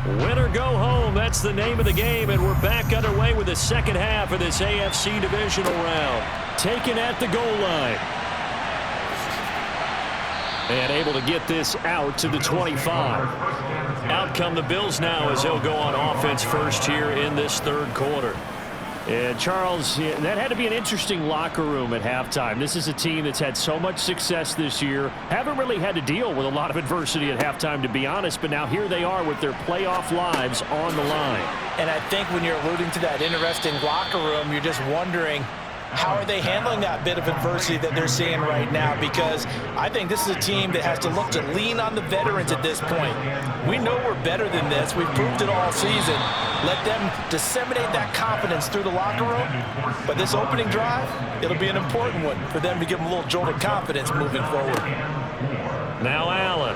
Win or go home, that's the name of the game, and we're back underway with the second half of this AFC Divisional round. Taken at the goal line. And able to get this out to the 25. Out come the Bills now as they'll go on offense first here in this third quarter. And Charles, that had to be an interesting locker room at halftime. This is a team that's had so much success this year. Haven't really had to deal with a lot of adversity at halftime, to be honest. But now here they are with their playoff lives on the line. And I think when you're alluding to that interesting locker room, you're just wondering, how are they handling that bit of adversity that they're seeing right now? Because I think this is a team that has to look to lean on the veterans at this point. We know we're better than this. We've proved it all season. Let them disseminate that confidence through the locker room. But this opening drive, it'll be an important one for them to give them a little jolt of confidence moving forward. Now Allen.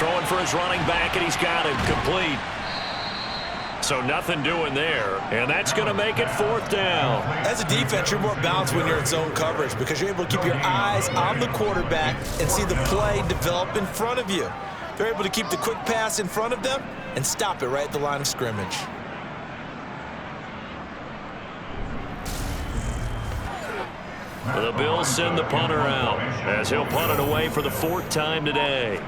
Throwing for his running back, and he's got it complete. So nothing doing there, and that's going to make it fourth down. As a defense, you're more balanced when you're in zone coverage because you're able to keep your eyes on the quarterback and see the play develop in front of you. They're able to keep the quick pass in front of them and stop it right at the line of scrimmage. The Bills send the punter out as he'll punt it away for the fourth time today.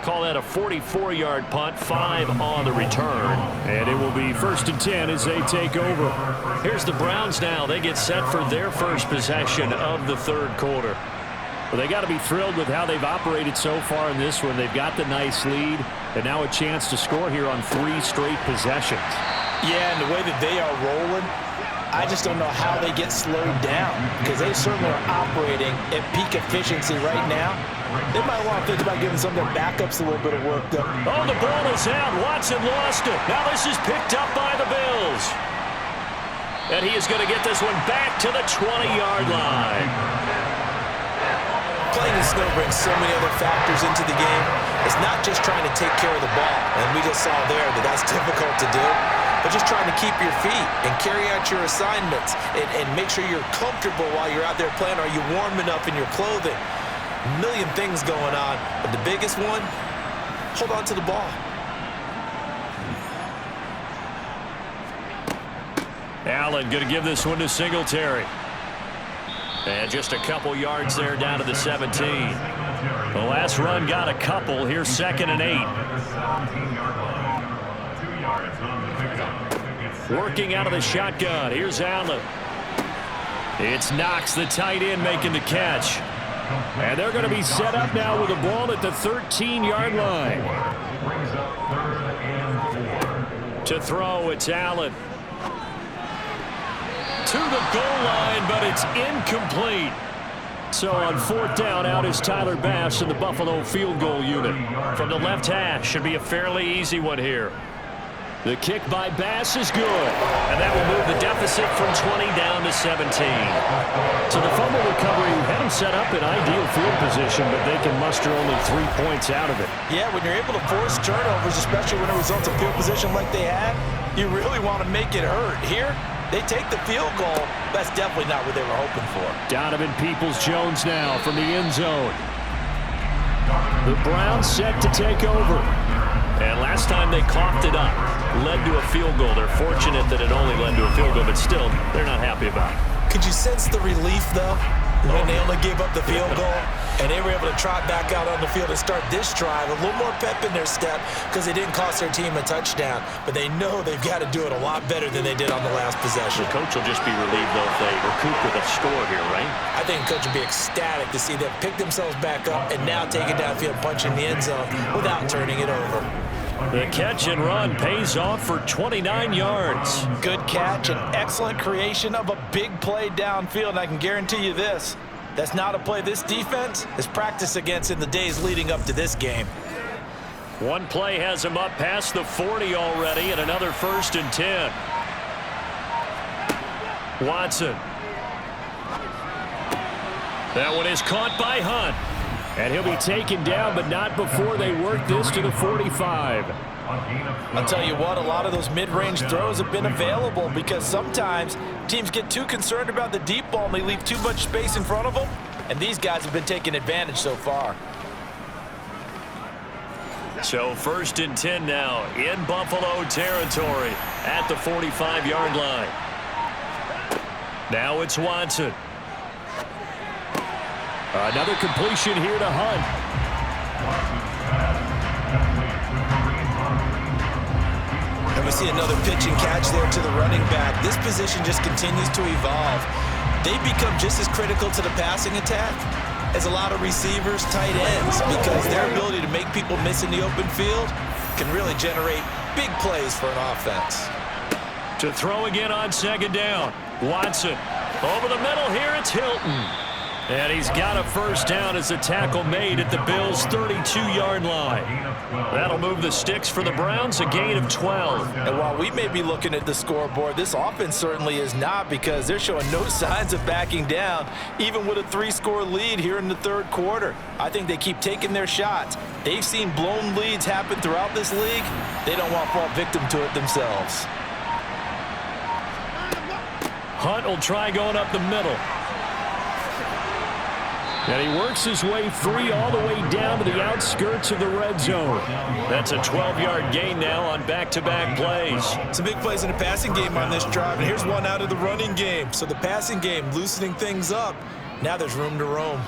Call that a 44-yard punt, 5 on the return. And it will be 1st and 10 as they take over. Here's the Browns now. They get set for their first possession of the third quarter. Well, they got to be thrilled with how they've operated so far in this one. They've got the nice lead, and now a chance to score here on 3 straight possessions. Yeah, and the way that they are rolling, I just don't know how they get slowed down because they certainly are operating at peak efficiency right now. They might want to think about giving some of their backups a little bit of work, though. Oh, the ball is out. Watson lost it. Now this is picked up by the Bills. And he is going to get this one back to the 20-yard line. Playing in snow brings so many other factors into the game. It's not just trying to take care of the ball, and we just saw there that that's difficult to do, but just trying to keep your feet and carry out your assignments and make sure you're comfortable while you're out there playing. Are you warm enough in your clothing? A million things going on, but the biggest one, hold on to the ball. Allen going to give this one to Singletary. And just a couple yards there down to the 17. The last run got a couple. Here's 2nd and 8. Working out of the shotgun. Here's Allen. It's Knox, the tight end, making the catch. And they're going to be set up now with the ball at the 13-yard line. To throw, it's Allen. To the goal line, but it's incomplete. So on 4th down, out is Tyler Bass in the Buffalo field goal unit. From the left hash, should be a fairly easy one here. The kick by Bass is good, and that will move the deficit from 20 down to 17. So the fumble recovery had them set up in ideal field position, but they can muster only 3 points out of it. Yeah, when you're able to force turnovers, especially when it results in field position like they had, you really want to make it hurt. Here, they take the field goal. That's definitely not what they were hoping for. Donovan Peoples-Jones now from the end zone. The Browns set to take over. And last time they coughed it up, led to a field goal. They're fortunate that it only led to a field goal, but still, they're not happy about it. Could you sense the relief, though, when they only gave up the field goal and they were able to trot back out on the field and start this drive? A little more pep in their step because they didn't cost their team a touchdown, but they know they've got to do it a lot better than they did on the last possession. The coach will just be relieved, though, if they recoup with a score here, right? I think the coach will be ecstatic to see them pick themselves back up and now take it downfield, punch in the end zone without turning it over. The catch and run pays off for 29 yards. Good catch and excellent creation of a big play downfield. And I can guarantee you this, that's not a play this defense has practiced against in the days leading up to this game. One play has him up past the 40 already, and another 1st and 10. Watson. That one is caught by Hunt. And he'll be taken down, but not before they work this to the 45. I'll tell you what, a lot of those mid-range throws have been available because sometimes teams get too concerned about the deep ball and they leave too much space in front of them, and these guys have been taking advantage so far. So 1st and 10 now in Buffalo territory at the 45-yard line. Now it's Watson. Another completion here to Hunt. And we see another pitch and catch there to the running back. This position just continues to evolve. They become just as critical to the passing attack as a lot of receivers, tight ends, because their ability to make people miss in the open field can really generate big plays for an offense. To throw again on 2nd down. Watson over the middle here. It's Hilton. And he's got a 1st down as a tackle made at the Bills' 32-yard line. That'll move the sticks for the Browns, a gain of 12. And while we may be looking at the scoreboard, this offense certainly is not, because they're showing no signs of backing down, even with a 3-score lead here in the 3rd quarter. I think they keep taking their shots. They've seen blown leads happen throughout this league. They don't want to fall victim to it themselves. Hunt will try going up the middle. And he works his way free all the way down to the outskirts of the red zone. That's a 12-yard gain now on back-to-back plays. Some big plays in the passing game on this drive, and here's one out of the running game. So the passing game loosening things up. Now there's room to roam.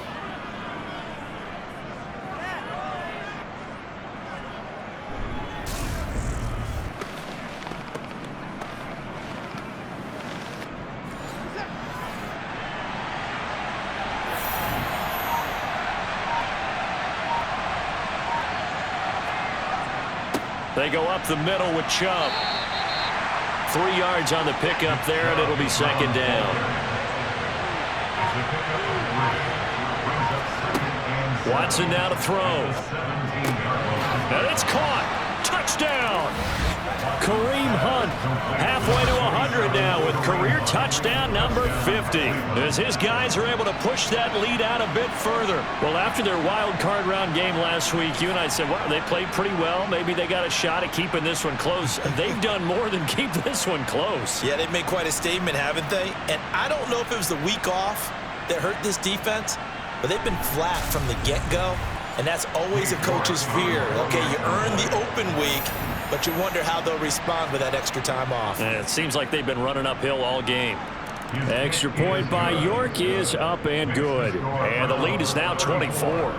They go up the middle with Chubb. 3 yards on the pickup there, and it'll be 2nd down. Watson now to throw. And it's caught. Touchdown. Kareem Hunt halfway to 100 now with career touchdown number 50. As his guys are able to push that lead out a bit further. Well, after their wild card round game last week, you and I said, well, they played pretty well. Maybe they got a shot at keeping this one close. They've done more than keep this one close. Yeah, they've made quite a statement, haven't they? And I don't know if it was the week off that hurt this defense, but they've been flat from the get-go. And that's always a coach's fear. Okay, you earn the open week, but you wonder how they'll respond with that extra time off. And it seems like they've been running uphill all game. Extra point by York is up and good. And the lead is now 24.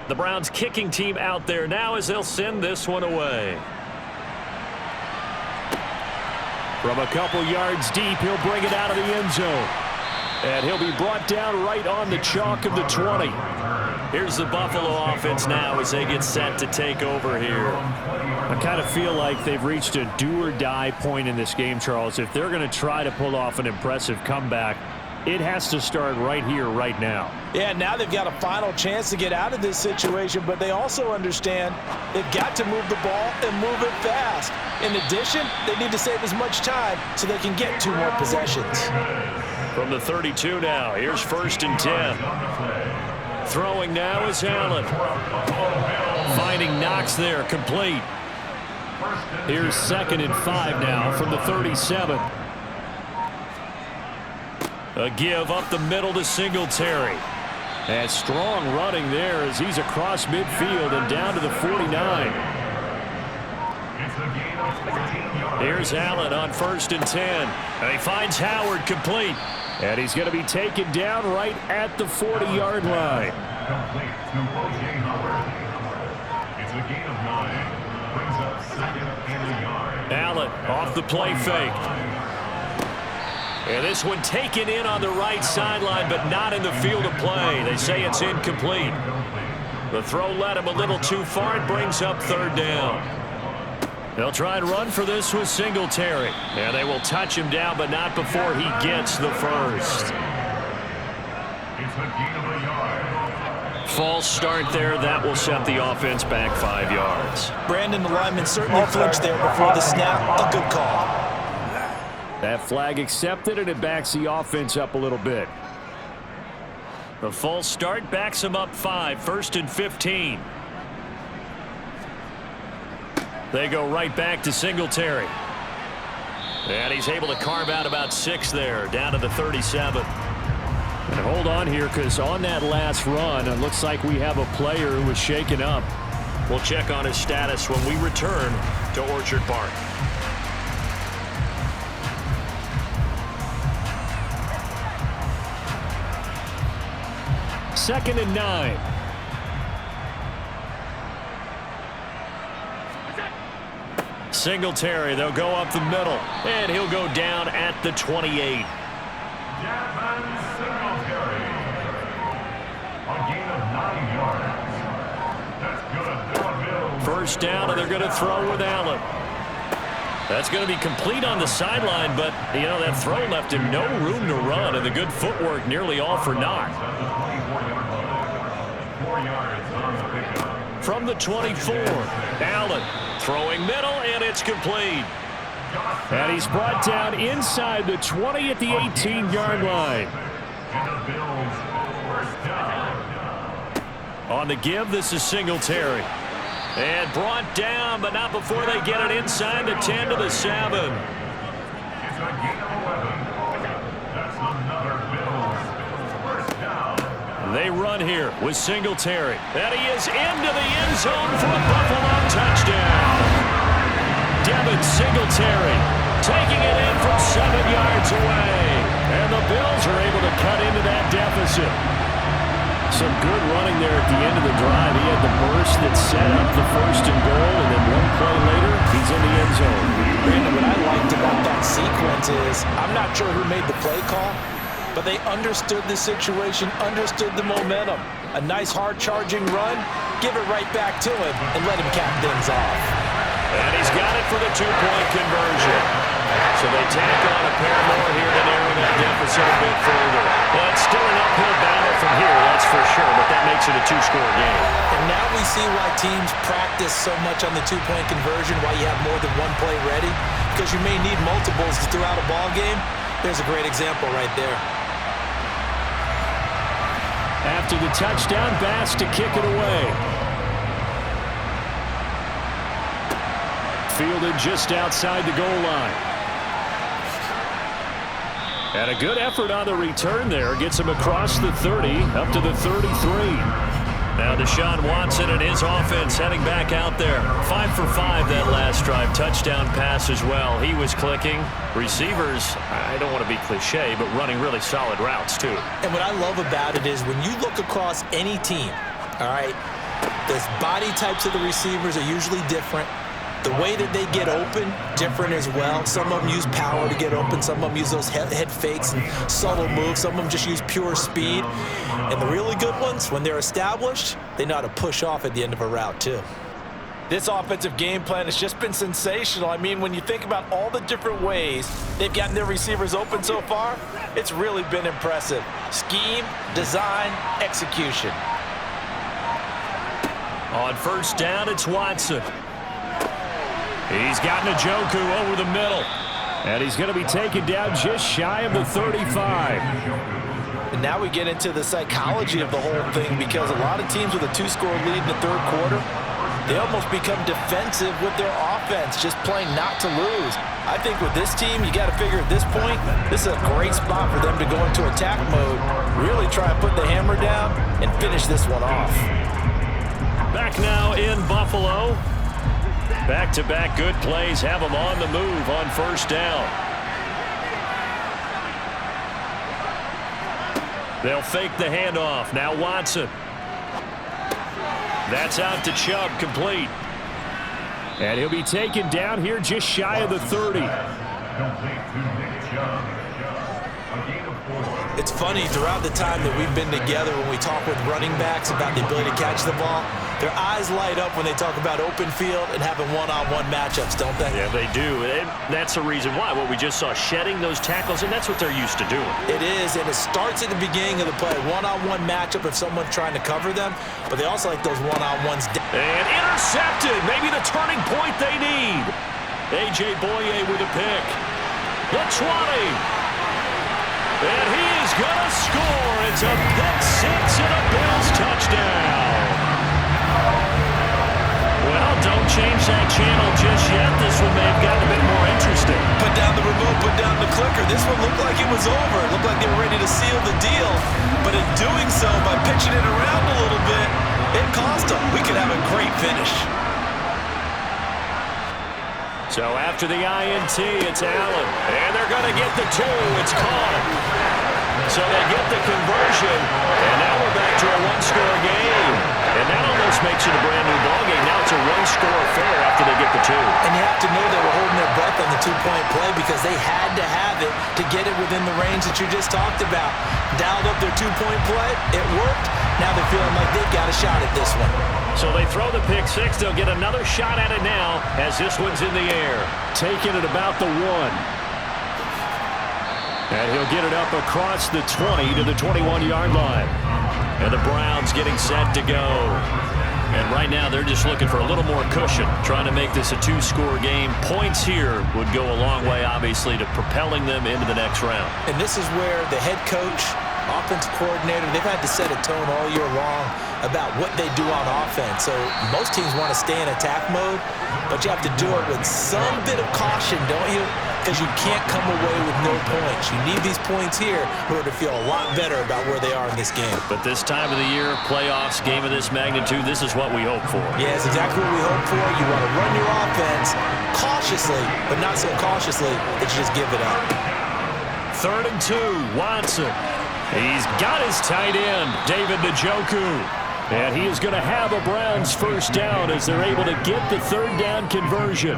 The Browns kicking team out there now as they'll send this one away. From a couple yards deep, he'll bring it out of the end zone. And he'll be brought down right on the chalk of the 20. Here's the Buffalo offense now as they get set to take over here. I kind of feel like they've reached a do-or-die point in this game, Charles. If they're going to try to pull off an impressive comeback, it has to start right here, right now. Yeah, now they've got a final chance to get out of this situation, but they also understand they've got to move the ball and move it fast. In addition, they need to save as much time so they can get 2 more possessions. From the 32 now, here's 1st and 10. Throwing now is Allen. Finding Knox there, complete. Here's 2nd and 5 now from the 37. A give up the middle to Singletary. And strong running there as he's across midfield and down to the 49. Here's Allen on 1st and 10. And he finds Howard complete. And he's going to be taken down right at the 40-yard line. Allen off the play fake. And this one taken in on the right sideline, but not in the field of play. They say it's incomplete. The throw led him a little too far. It brings up 3rd down. They'll try and run for this with Singletary. And they will touch him down, but not before he gets the first. False start there. That will set the offense back 5 yards. Brandon, the lineman certainly flinched there before the snap. A good call. That flag accepted, and it backs the offense up a little bit. The false start backs him up 5, 1st and 15. They go right back to Singletary. And he's able to carve out about 6 there, down to the 37. And hold on here, because on that last run, it looks like we have a player who was shaken up. We'll check on his status when we return to Orchard Park. Second and 9. Singletary, they'll go up the middle, and he'll go down at the 28. First down, and they're going to throw with Allen. That's going to be complete on the sideline, but, you know, that throw left him no room to run, and the good footwork nearly all for naught. From the 24, Allen throwing middle, and it's complete. And he's brought down inside the 20 at the 18-yard line. On the give, this is Singletary. And brought down, but not before they get it inside the 10 to the 7. They run here with Singletary. And he is into the end zone for a Buffalo touchdown. Devin Singletary taking it in from 7 yards away. And the Bills are able to cut into that deficit. Some good running there at the end of the drive. He had the burst that set up the 1st and goal, and then one play later, he's in the end zone. Brandon, what I liked about that sequence is, I'm not sure who made the play call, but they understood the situation, understood the momentum. A nice hard-charging run, give it right back to him, and let him cap things off. And he's got it for the 2-point conversion. So they tack on a pair more here to narrow that deficit a bit further. Well, it's still an uphill battle from here, that's for sure, but that makes it a 2-score game. And now we see why teams practice so much on the 2-point conversion, why you have more than one play ready, because you may need multiples throughout a ball game. There's a great example right there. After the touchdown, Bass to kick it away. Fielded just outside the goal line. And a good effort on the return there. Gets him across the 30, up to the 33. Now Deshaun Watson and his offense heading back out there. 5 for 5 that last drive. Touchdown pass as well. He was clicking. Receivers, I don't want to be cliche, but running really solid routes too. And what I love about it is when you look across any team, all right, the body types of the receivers are usually different. The way that they get open, different as well. Some of them use power to get open. Some of them use those head fakes and subtle moves. Some of them just use pure speed. And the really good ones, when they're established, they know how to push off at the end of a route too. This offensive game plan has just been sensational. I mean, when you think about all the different ways they've gotten their receivers open so far, it's really been impressive. Scheme, design, execution. On first down, it's Watson. He's got Njoku over the middle. And he's going to be taken down just shy of the 35. And now we get into the psychology of the whole thing, because a lot of teams with a 2-score lead in the 3rd quarter, they almost become defensive with their offense, just playing not to lose. I think with this team, you got to figure at this point, this is a great spot for them to go into attack mode, really try and put the hammer down and finish this one off. Back now in Buffalo. Back-to-back good plays have them on the move on first down. They'll fake the handoff. Now Watson. That's out to Chubb, complete. And he'll be taken down here just shy of the 30. It's funny, throughout the time that we've been together, when we talk with running backs about the ability to catch the ball, their eyes light up when they talk about open field and having one-on-one matchups, don't they? Yeah, they do. And that's the reason why. What we just saw, shedding those tackles, and that's what they're used to doing. It is, and it starts at the beginning of the play. One-on-one matchup if someone's trying to cover them, but they also like those one-on-ones. And intercepted. Maybe the turning point they need. A.J. Boye with a pick. The 20. And he is going to score. It's a pick six and a Bills touchdown. Well, don't change that channel just yet. This one may have gotten a bit more interesting. Put down the remote, put down the clicker. This one looked like it was over. It looked like they were ready to seal the deal. But in doing so, by pitching it around a little bit, it cost them. We could have a great finish. So after the INT, it's Allen. And they're going to get the two. It's caught. So they get the conversion. And now we're back to a one-score game. And that almost makes it a brand-new ballgame. Now it's a one-score affair after they get the two. And you have to know they were holding their breath on the two-point play because they had to have it to get it within the range that you just talked about. Dialed up their two-point play. It worked. Now they're feeling like they've got a shot at this one. So they throw the pick six. They'll get another shot at it now as this one's in the air. Taking it about the 1. And he'll get it up across the 20 to the 21-yard line. And the Browns getting set to go. And right now they're just looking for a little more cushion, trying to make this a two-score game. Points here would go a long way, obviously, to propelling them into the next round. And this is where the head coach, offensive coordinator, they've had to set a tone all year long about what they do on offense. So most teams want to stay in attack mode, but you have to do it with some bit of caution, don't you? Because you can't come away with no points. You need these points here in order to feel a lot better about where they are in this game. But this time of the year, playoffs, game of this magnitude, this is what we hope for. Yeah, it's exactly what we hope for. You want to run your offense cautiously, but not so cautiously that you just give it up. 3rd and 2, Watson. He's got his tight end, David Njoku. And he is going to have a Browns first down as they're able to get the 3rd down conversion.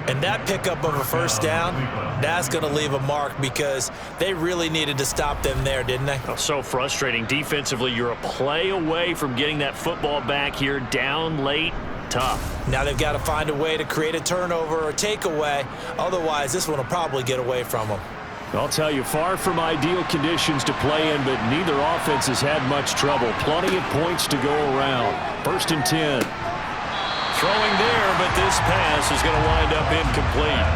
And that pickup of a first down, that's going to leave a mark because they really needed to stop them there, didn't they? Oh, so frustrating. Defensively, you're a play away from getting that football back here down late. Tough. Now they've got to find a way to create a turnover or takeaway. Otherwise, this one will probably get away from them. I'll tell you, far from ideal conditions to play in, but neither offense has had much trouble. Plenty of points to go around. 1st and 10. Throwing there, but this pass is going to wind up incomplete.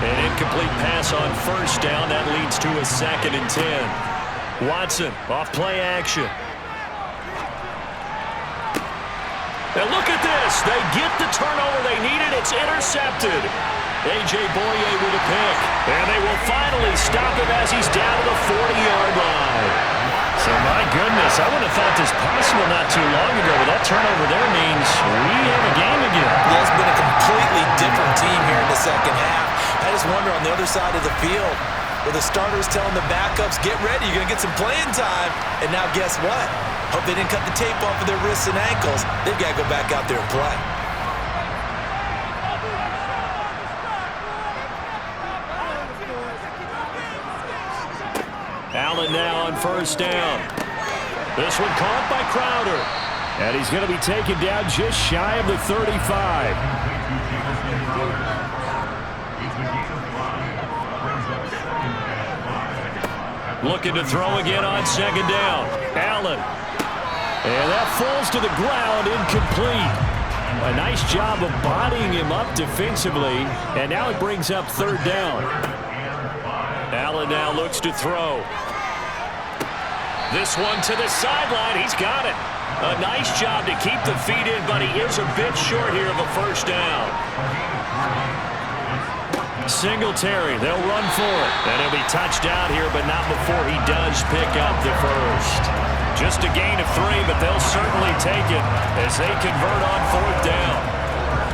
An incomplete pass on first down. That leads to a 2nd and 10. Watson off play action. And look at this. They get the turnover they needed. It's intercepted. A.J. Boye with a pick. And they will finally stop him as he's down to the 40-yard line. So, my goodness, I wouldn't have thought this possible not too long ago, but that turnover there means we have a game again. Yeah, it's been a completely different team here in the second half. I just wonder on the other side of the field, where the starters telling the backups, get ready, you're going to get some playing time. And now guess what? Hope they didn't cut the tape off of their wrists and ankles. They've got to go back out there and play. Allen now on first down. This one caught by Crowder. And he's going to be taken down just shy of the 35. Looking to throw again on 2nd down. Allen. And that falls to the ground, incomplete. A nice job of bodying him up defensively. And now it brings up 3rd down. Allen now looks to throw. This one to the sideline. He's got it. A nice job to keep the feet in, but he is a bit short here of a first down. Singletary, they'll run for it. And he'll be touched out here, but not before he does pick up the first. Just a gain of 3, but they'll certainly take it as they convert on 4th down.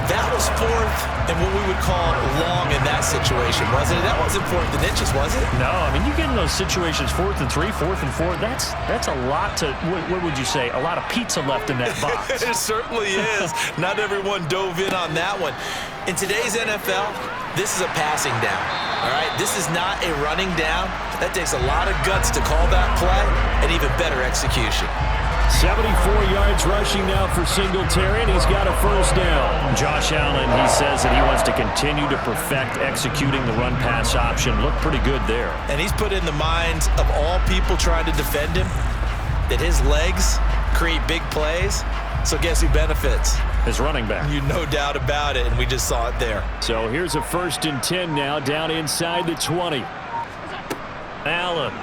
That was 4th and what we would call long in that situation, wasn't it? That wasn't 4th and inches, was it? No, I mean, you get in those situations 4th and 3, 4th and 4. That's a lot to, what would you say, a lot of pizza left in that box. It certainly is. Not everyone dove in on that one. In today's NFL, This is a passing down, all right? This is not a running down. That takes a lot of guts to call that play and even better execution. 74 yards rushing now for Singletary, and he's got a first down. Josh Allen, he says that he wants to continue to perfect executing the run-pass option. Looked pretty good there. And he's put in the minds of all people trying to defend him that his legs create big plays. So guess who benefits? His running back. You no doubt about it, and we just saw it there. So here's a 1st and 10 now, down inside the 20. Allen.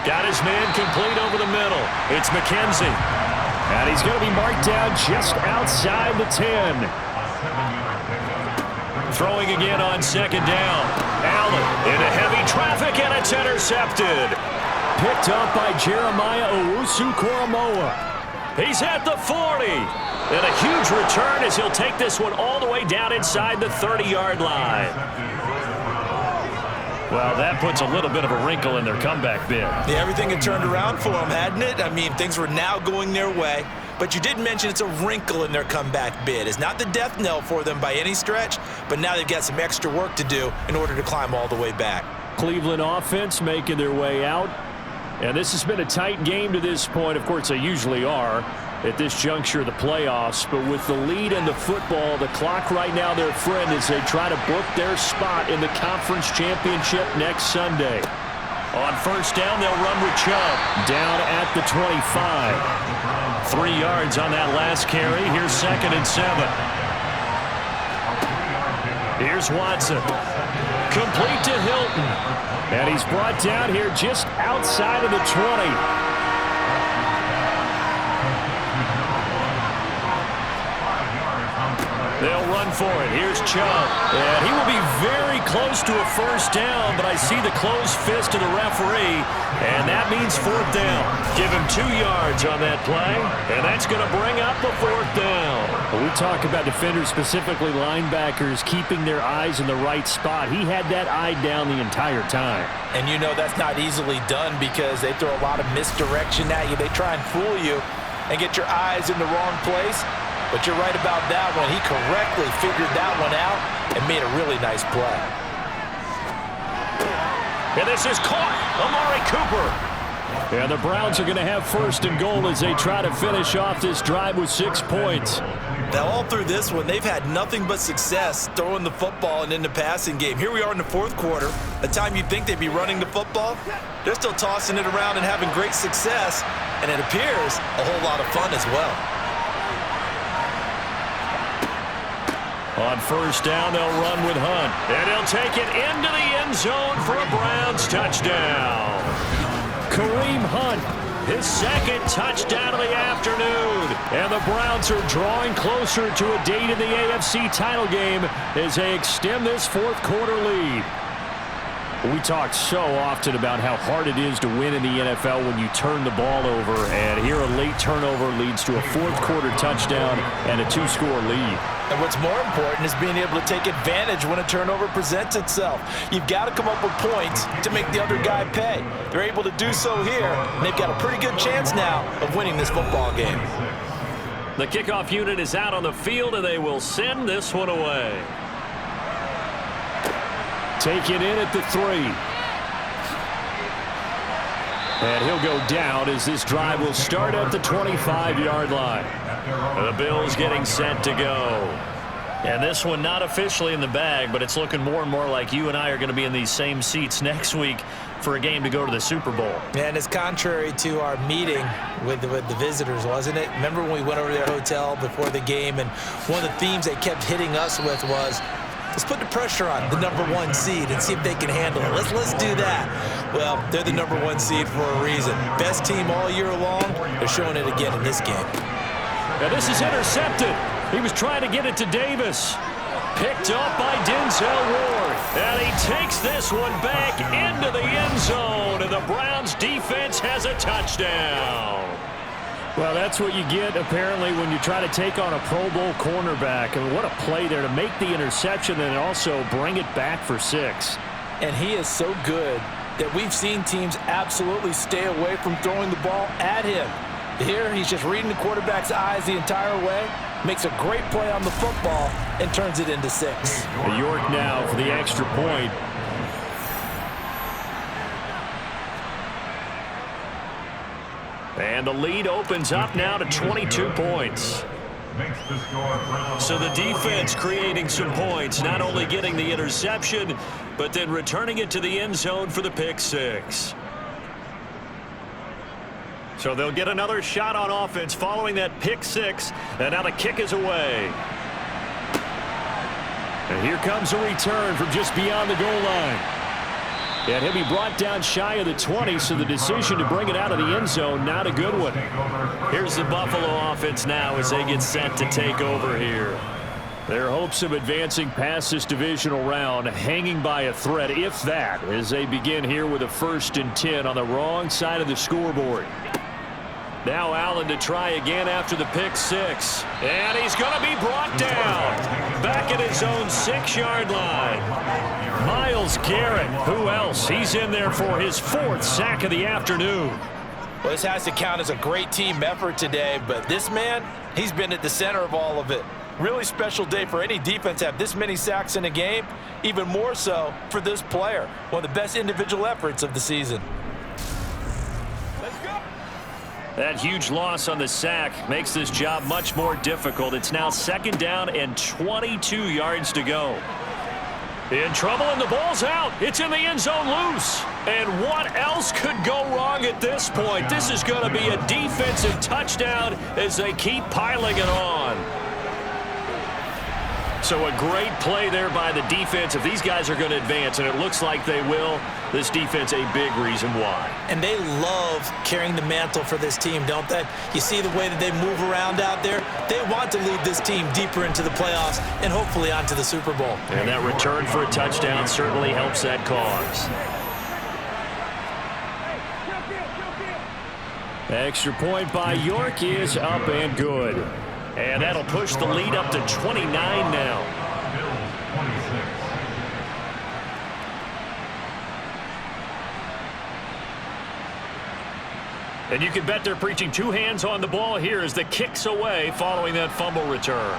Got his man complete over the middle. It's McKenzie. And he's going to be marked down just outside the 10. Throwing again on 2nd down. Allen into heavy traffic, and it's intercepted. Picked up by Jeremiah Owusu-Koramoah. He's at the 40. And a huge return as he'll take this one all the way down inside the 30-yard line. Well, that puts a little bit of a wrinkle in their comeback bid. Yeah, everything had turned around for them, hadn't it? I mean, things were now going their way. But you did mention it's a wrinkle in their comeback bid. It's not the death knell for them by any stretch, but now they've got some extra work to do in order to climb all the way back. Cleveland offense making their way out. And this has been a tight game to this point. Of course, they usually are at this juncture of the playoffs. But with the lead in the football, the clock right now their friend as they try to book their spot in the conference championship next Sunday. On 1st down, they'll run with Chubb down at the 25. 3 yards on that last carry. Here's 2nd and 7. Here's Watson. Complete to Hilton. And he's brought down here just outside of the 20. They'll run for it. Here's Chubb. And he will be very close to a 1st down, but I see the closed fist of the referee, and that means 4th down. Give him 2 yards on that play, and that's going to bring up a 4th down. Well, we talk about defenders, specifically linebackers, keeping their eyes in the right spot. He had that eye down the entire time. And you know that's not easily done because they throw a lot of misdirection at you. They try and fool you and get your eyes in the wrong place. But you're right about that one. He correctly figured that one out and made a really nice play. And this is caught. Amari Cooper. And the Browns are going to have 1st and goal as they try to finish off this drive with 6 points. Now, all through this one, they've had nothing but success throwing the football and in the passing game. Here we are in the 4th quarter, a time you'd think they'd be running the football. They're still tossing it around and having great success, and it appears a whole lot of fun as well. On 1st down, they'll run with Hunt. And he'll take it into the end zone for a Browns touchdown. Kareem Hunt, his 2nd touchdown of the afternoon. And the Browns are drawing closer to a date in the AFC title game as they extend this 4th quarter lead. We talk so often about how hard it is to win in the NFL when you turn the ball over, and here a late turnover leads to a 4th quarter touchdown and a 2-score lead. And what's more important is being able to take advantage when a turnover presents itself. You've got to come up with points to make the other guy pay. They're able to do so here, and they've got a pretty good chance now of winning this football game. The kickoff unit is out on the field, and they will send this one away. Take it in at the 3. And he'll go down as this drive will start at the 25-yard line. The Bills getting set to go. And this one not officially in the bag, but it's looking more and more like you and I are going to be in these same seats next week for a game to go to the Super Bowl. And it's contrary to our meeting with the visitors, wasn't it? Remember when we went over to their hotel before the game, and one of the themes they kept hitting us with was, let's put the pressure on the #1 seed and see if they can handle it. Let's do that. Well, they're the #1 seed for a reason. Best team all year long. They're showing it again in this game. And this is intercepted. He was trying to get it to Davis. Picked up by Denzel Ward. And he takes this one back into the end zone. And the Browns defense has a touchdown. Well, that's what you get, apparently, when you try to take on a Pro Bowl cornerback. And what a play there to make the interception and also bring it back for 6. And he is so good that we've seen teams absolutely stay away from throwing the ball at him. Here, he's just reading the quarterback's eyes the entire way, makes a great play on the football, and turns it into 6. York now for the extra point. And the lead opens up now to 22 points. So the defense creating some points, not only getting the interception, but then returning it to the end zone for the pick 6. So they'll get another shot on offense following that pick 6, and now the kick is away. And here comes a return from just beyond the goal line. And he'll be brought down shy of the 20, so the decision to bring it out of the end zone, not a good one. Here's the Buffalo offense now as they get set to take over here. Their hopes of advancing past this divisional round hanging by a thread, if that, as they begin here with a 1st and 10 on the wrong side of the scoreboard. Now Allen to try again after the pick 6. And he's going to be brought down. Back at his own 6-yard line. Myles Garrett, who else? He's in there for his 4th sack of the afternoon. Well, this has to count as a great team effort today, but this man, he's been at the center of all of it. Really special day for any defense to have this many sacks in a game, even more so for this player. One of the best individual efforts of the season. That huge loss on the sack makes this job much more difficult. It's now 2nd down and 22 yards to go. In trouble, and the ball's out. It's in the end zone loose. And what else could go wrong at this point? This is going to be a defensive touchdown as they keep piling it on. So a great play there by the defense. If these guys are going to advance, and it looks like they will, this defense a big reason why. And they love carrying the mantle for this team, don't they? You see the way that they move around out there? They want to lead this team deeper into the playoffs and hopefully onto the Super Bowl. And that return for a touchdown certainly helps that cause. Extra point by York is up and good. And that'll push the lead up to 29 now. And you can bet they're preaching 2 hands on the ball here as the kick's away following that fumble return.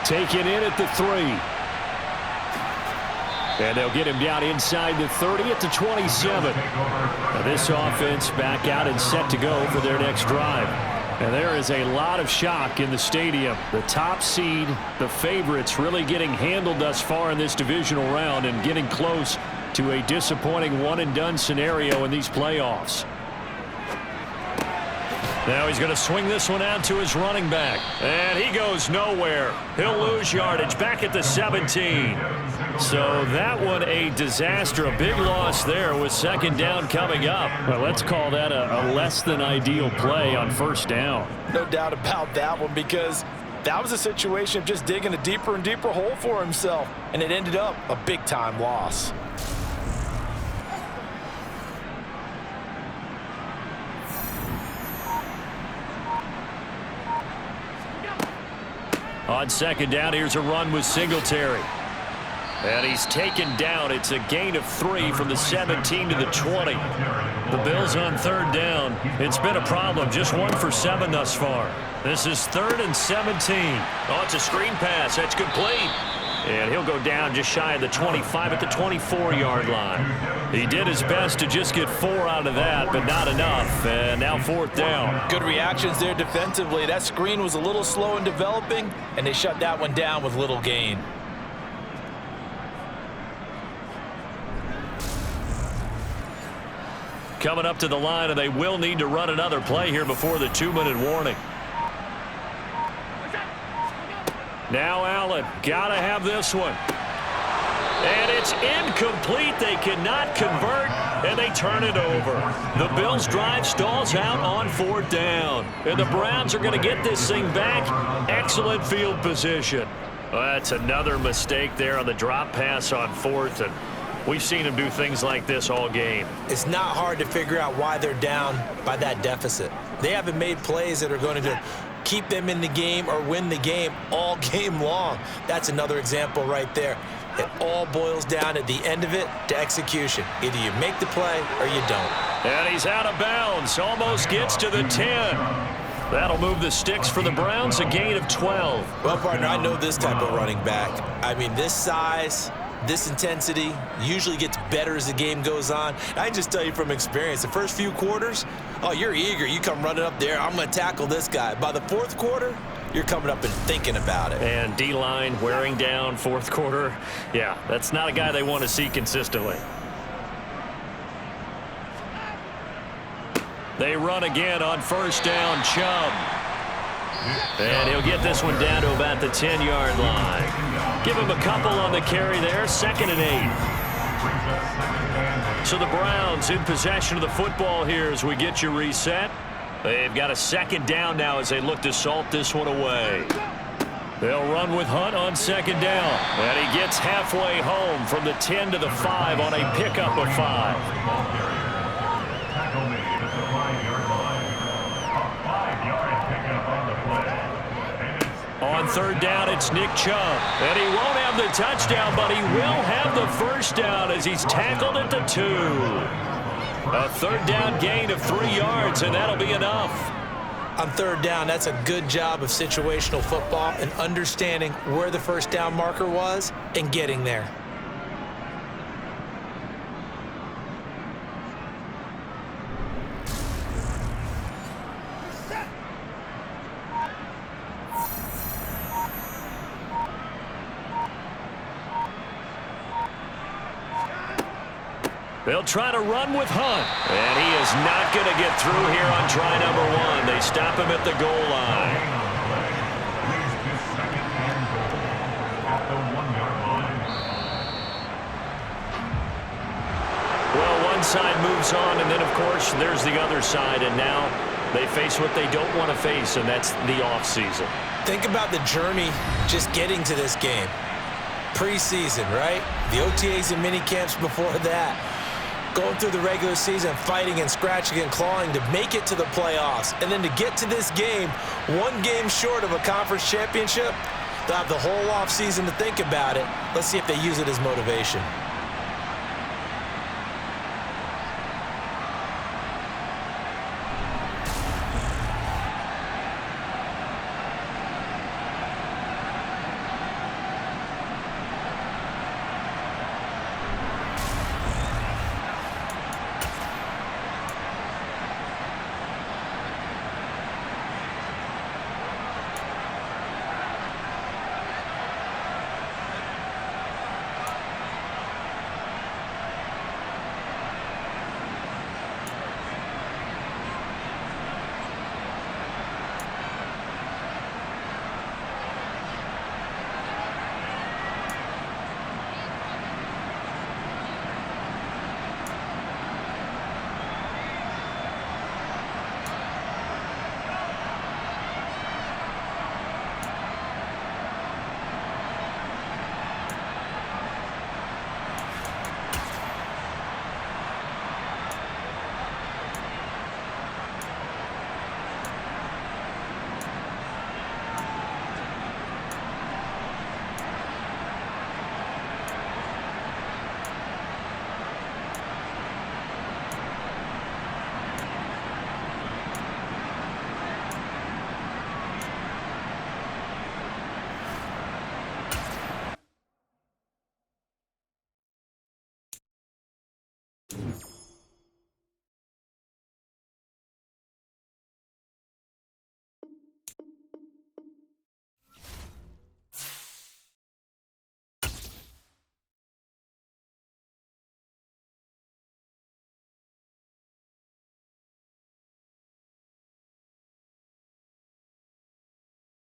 Taken in at the 3. And they'll get him down inside the 30 at the 27. Now this offense back out and set to go for their next drive. And there is a lot of shock in the stadium. The top seed, the favorites, really getting handled thus far in this divisional round and getting close to a disappointing one-and-done scenario in these playoffs. Now he's going to swing this one out to his running back. And he goes nowhere. He'll lose yardage back at the 17. So that one a disaster. A big loss there with 2nd down coming up. Well, let's call that a less than ideal play on 1st down. No doubt about that one, because that was a situation of just digging a deeper and deeper hole for himself. And it ended up a big-time loss. On 2nd down, here's a run with Singletary. And he's taken down. It's a gain of 3 from the 17 to the 20. The Bills on 3rd down. It's been a problem. Just 1 for 7 thus far. This is 3rd and 17. Oh, it's a screen pass. That's complete. And he'll go down just shy of the 25 at the 24-yard line. He did his best to just get 4 out of that, but not enough. And now 4th down. Good reactions there defensively. That screen was a little slow in developing, and they shut that one down with little gain. Coming up to the line, and they will need to run another play here before the 2-minute warning. Now Allen, gotta have this one. And it's incomplete. They cannot convert, and they turn it over. The Bills' drive stalls out on 4th down. And the Browns are going to get this thing back. Excellent field position. Well, that's another mistake there on the drop pass on 4th, and we've seen them do things like this all game. It's not hard to figure out why they're down by that deficit. They haven't made plays that are going to keep them in the game or win the game all game long. That's another example right there. It all boils down at the end of it to execution. Either you make the play or you don't. And he's out of bounds. Almost gets to the 10. That'll move the sticks for the Browns, a gain of 12. Well, partner, I know this type of running back. I mean, this size, this intensity usually gets better as the game goes on. I can just tell you from experience, the first few quarters, oh, you're eager. You come running up there, I'm going to tackle this guy. By the fourth quarter, you're coming up and thinking about it. And D-line wearing down fourth quarter. Yeah, that's not a guy they want to see consistently. They run again on first down, Chubb. And he'll get this one down to about the 10-yard line. Give him a couple on the carry there, 2nd and 8. So the Browns in possession of the football here as we get you reset. They've got a 2nd down now as they look to salt this one away. They'll run with Hunt on 2nd down. And he gets halfway home from the 10 to the 5 on a pickup of 5. On 3rd down, it's Nick Chubb. And he won't have the touchdown, but he will have the first down as he's tackled at the 2. A 3rd down gain of 3 yards, and that'll be enough. On 3rd down, that's a good job of situational football and understanding where the first down marker was and getting there. They'll try to run with Hunt. And he is not going to get through here on try number 1. They stop him at the goal line. Well, one side moves on, and then, of course, there's the other side. And now they face what they don't want to face, and that's the offseason. Think about the journey just getting to this game. Preseason, right? The OTAs and mini camps before that. Going through the regular season, fighting and scratching and clawing to make it to the playoffs. And then to get to this game, 1 game short of a conference championship, they'll have the whole offseason to think about it. Let's see if they use it as motivation.